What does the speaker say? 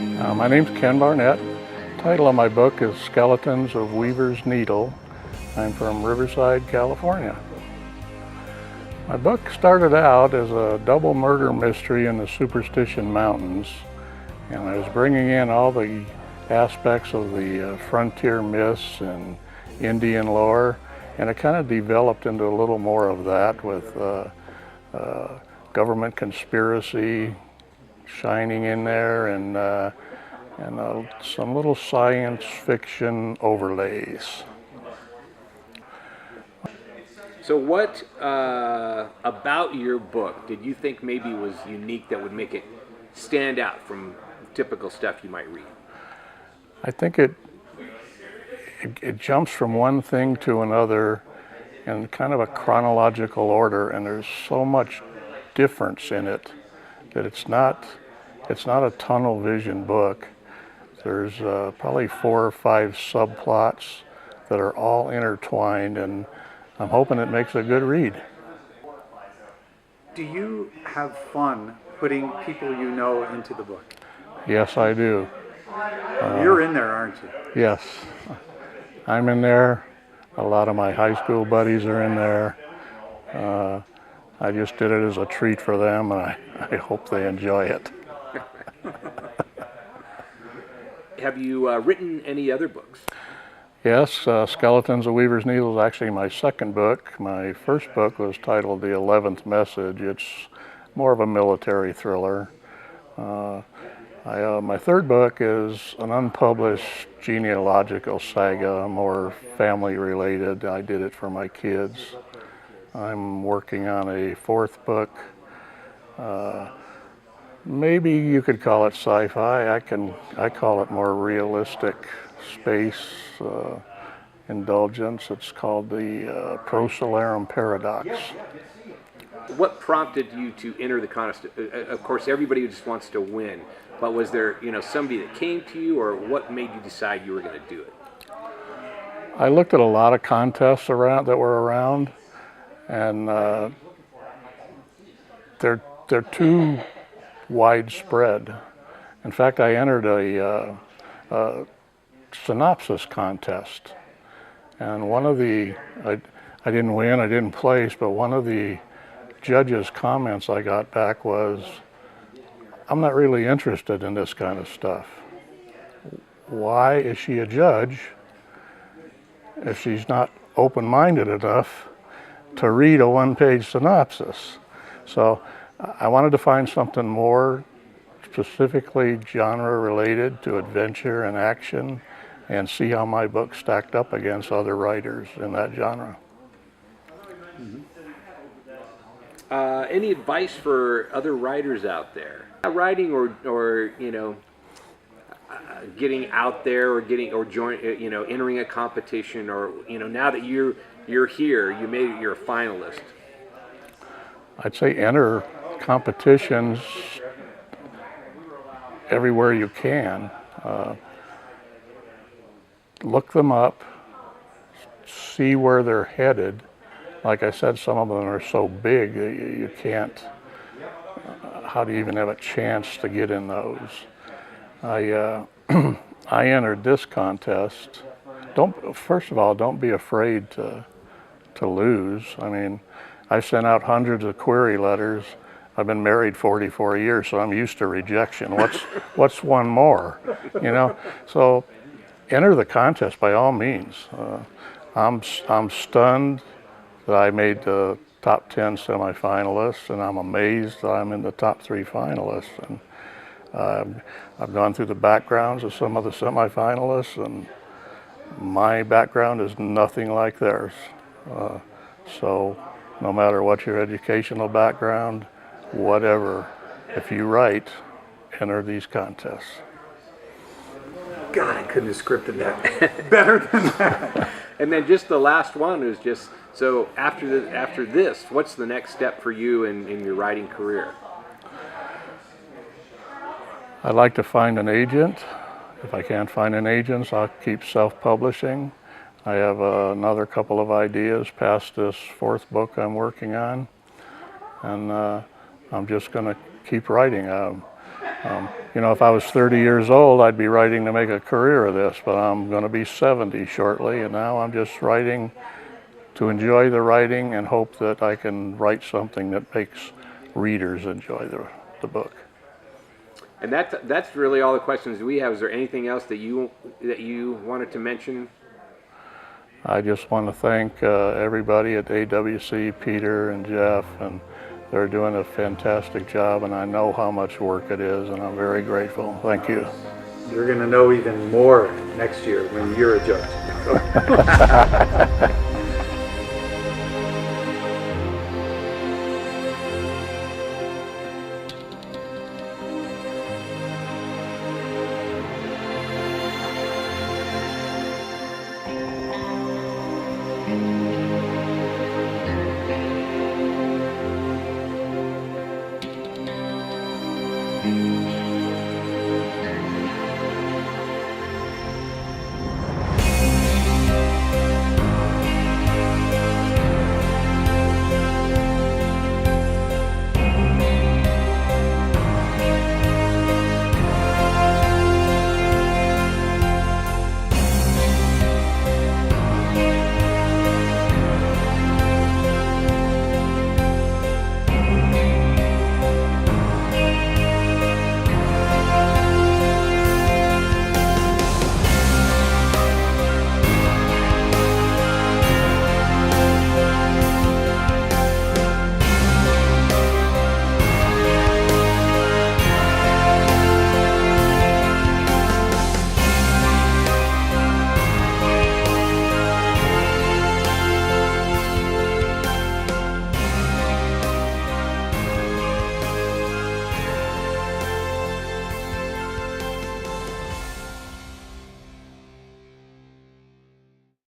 My name's Ken Barnett. The title of my book is Skeletons of Weaver's Needle. I'm from Riverside, California. My book started out as a double murder mystery in the Superstition Mountains, and I was bringing in all the aspects of the frontier myths and Indian lore, and it kind of developed into a little more of that with government conspiracy shining in there, and some little science fiction overlays. So what about your book did you think maybe was unique that would make it stand out from typical stuff you might read? I think it jumps from one thing to another in kind of a chronological order, and there's so much difference in it that it's not a tunnel vision book. There's probably 4 or 5 subplots that are all intertwined, and I'm hoping it makes a good read. Do you have fun putting people you know into the book? Yes, I do. You're in there, aren't you? Yes, I'm in there. A lot of my high school buddies are in there. I just did it as a treat for them, and I hope they enjoy it. Have you written any other books? Yes, Skeletons of Weaver's Needle is actually my second book. My first book was titled The 11th Message. It's more of a military thriller. My third book is an unpublished genealogical saga, more family related. I did it for my kids. I'm working on a fourth book. Maybe you could call it sci-fi. I call it more realistic space indulgence. It's called the Prosolarum Paradox. What prompted you to enter the contest? Of course, everybody just wants to win, but was there, somebody that came to you, or what made you decide you were going to do it? I looked at a lot of contests that were around, and they're too widespread. In fact, I entered a synopsis contest, and I didn't win, I didn't place, but one of the judges' comments I got back was, "I'm not really interested in this kind of stuff. Why is she a judge if she's not open-minded enough to read a one-page synopsis?" So I wanted to find something more specifically genre-related to adventure and action, and see how my book stacked up against other writers in that genre. Mm-hmm. Any advice for other writers out there? Writing or getting out there, or entering a competition, or now that you're here, you're a finalist. I'd say enter competitions everywhere you can. Look them up, see where they're headed. Like I said, some of them are so big that you can't, how do you even have a chance to get in those? I entered this contest. First of all, don't be afraid to lose. I mean, I've sent out hundreds of query letters. I've been married 44 years, so I'm used to rejection. What's one more? So enter the contest by all means. I'm stunned that I made the top 10 semifinalists, and I'm amazed that I'm in the top 3 finalists. And I've gone through the backgrounds of some of the semifinalists, and my background is nothing like theirs. So no matter what your educational background, whatever, if you write, enter these contests. God, I couldn't have scripted that better than that. And then just the last one is just, so after this, what's the next step for you in your writing career? I'd like to find an agent. If I can't find an agent, I'll keep self-publishing. I have another couple of ideas past this fourth book I'm working on, and I'm just going to keep writing. You know, if I was 30 years old, I'd be writing to make a career of this, but I'm going to be 70 shortly, and now I'm just writing to enjoy the writing and hope that I can write something that makes readers enjoy the book. And that's really all the questions we have. Is there anything else that you wanted to mention? I just want to thank everybody at AWC, Peter and Jeff, and they're doing a fantastic job, and I know how much work it is, and I'm very grateful. Thank you. You're going to know even more next year when you're a judge.